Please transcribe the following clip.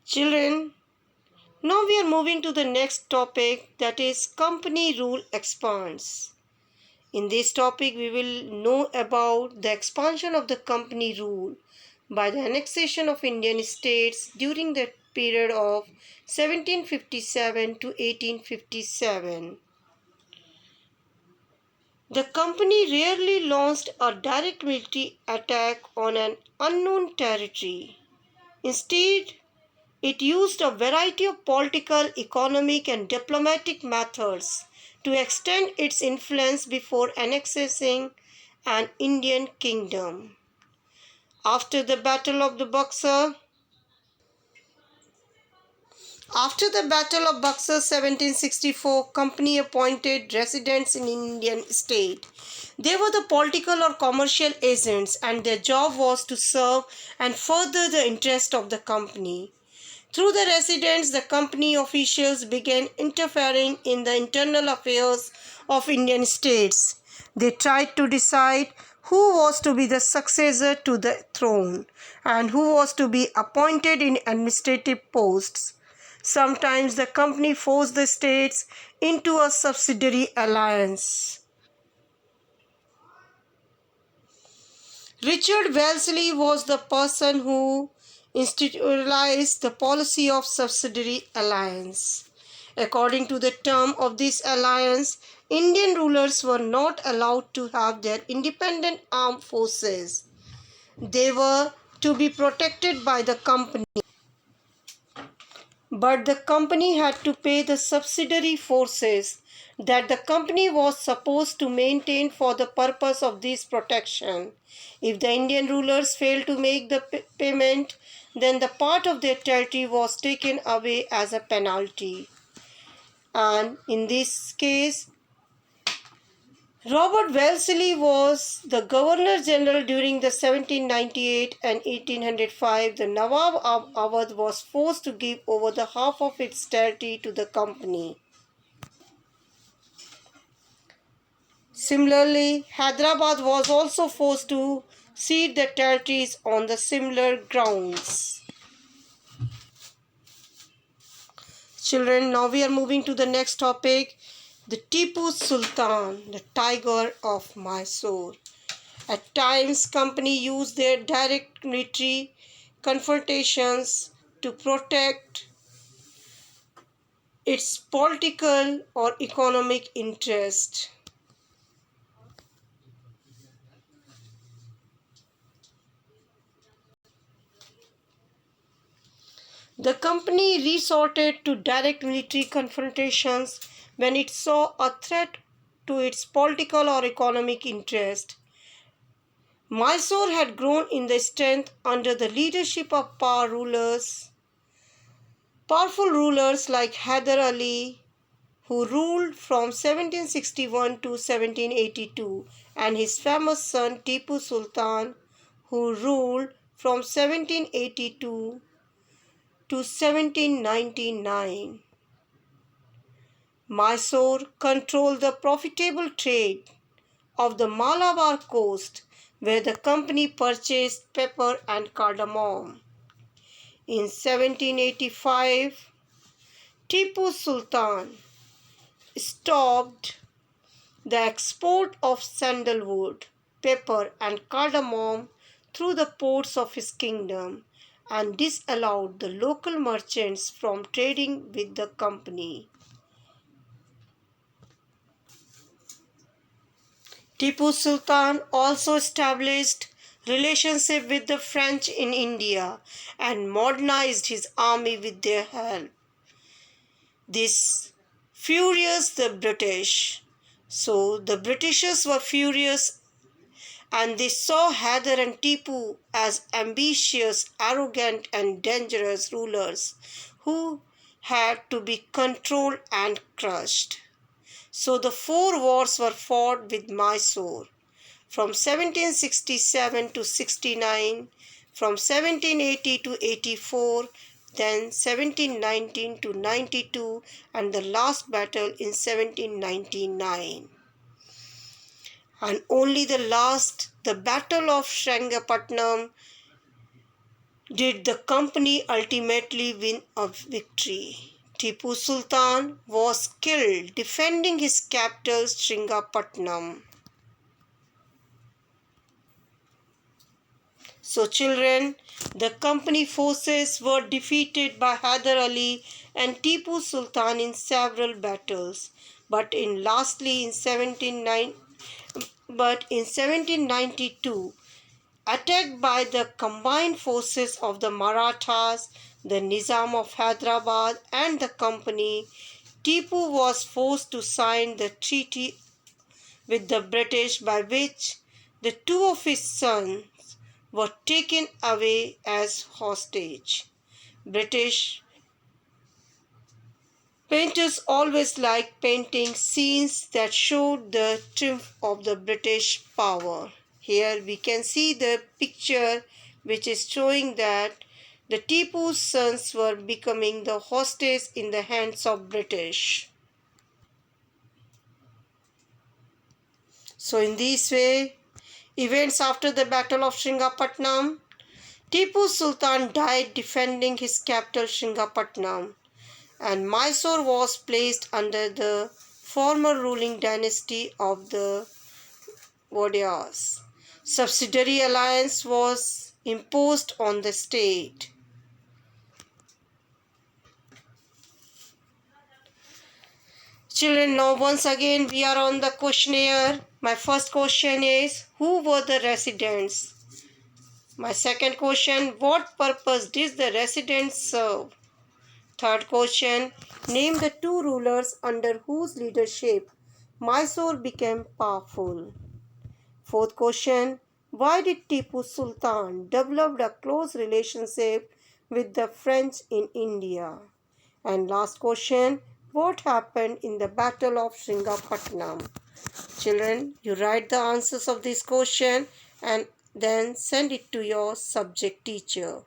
Children, now we are moving to the next topic, that is company rule expands. In this topic, we will know about the expansion of the company rule by the annexation of Indian states during the period of 1757 to 1857. The company rarely launched a direct military attack on an unknown territory. Instead, it used a variety of political, economic, and diplomatic methods to extend its influence before annexing an Indian kingdom. After the Battle of the Buxar, After the Battle of Buxar 1764, company appointed residents in Indian state. They were the political or commercial agents, and their job was to serve and further the interest of the company. Through the residents, the company officials began interfering in the internal affairs of Indian states. They tried to decide who was to be the successor to the throne and who was to be appointed in administrative posts. Sometimes the company forced the states into a subsidiary alliance. Richard Wellesley was the person who institutionalized the policy of subsidiary alliance. According to the term of this alliance, Indian rulers were not allowed to have their independent armed forces. They were to be protected by the company. But the company had to pay the subsidiary forces that the company was supposed to maintain for the purpose of this protection. If the Indian rulers failed to make the payment, then the part of their territory was taken away as a penalty. And in this case, Robert Wellesley was the Governor General during the 1798 and 1805. The Nawab of Awadh was forced to give over the half of its territory to the company. Similarly, Hyderabad was also forced to cede the territories on the similar grounds. Children, now we are moving to the next topic, the Tipu Sultan, the Tiger of Mysore. At times, company used their direct military confrontations to protect its political or economic interest. The company resorted to direct military confrontations when it saw a threat to its political or economic interest. Mysore had grown in the strength under the leadership of powerful rulers like Hyder Ali, who ruled from 1761 to 1782, and his famous son Tipu Sultan, who ruled from 1782 to 1799. Mysore controlled the profitable trade of the Malabar coast, where the company purchased pepper and cardamom. In 1785, Tipu Sultan stopped the export of sandalwood, pepper, and cardamom through the ports of his kingdom and disallowed the local merchants from trading with the company. Tipu Sultan also established relationship with the French in India and modernized his army with their help. This furious the British. So the Britishers were furious and they saw Hyder and Tipu as ambitious, arrogant, and dangerous rulers who had to be controlled and crushed. So the four wars were fought with Mysore from 1767 to 69, from 1780 to 84, then 1719 to 92, and the last battle in 1799. And only the Battle of Srengapatnam, did the company ultimately win a victory? Tipu Sultan was killed defending his capital Sringapatnam. So children, the company forces were defeated by Hyder Ali and Tipu Sultan in several battles. But in 1792, attacked by the combined forces of the Marathas, the Nizam of Hyderabad and the company, Tipu was forced to sign the treaty with the British by which the two of his sons were taken away as hostage. British painters always liked painting scenes that showed the triumph of the British power. Here we can see the picture which is showing that the Tipu's sons were becoming the hostage in the hands of British. So in this way, events after the Battle of Sringapatnam, Tipu Sultan died defending his capital Sringapatnam, and Mysore was placed under the former ruling dynasty of the Wadiyas. Subsidiary alliance was imposed on the state. Children, now once again we are on the questionnaire. My first question is, who were the residents? My second question, what purpose did the residents serve? Third question, name the two rulers under whose leadership Mysore became powerful. Fourth question, why did Tipu Sultan develop a close relationship with the French in India? And last question, what happened in the Battle of Sringapatnam? Children, you write the answers of this question and then send it to your subject teacher.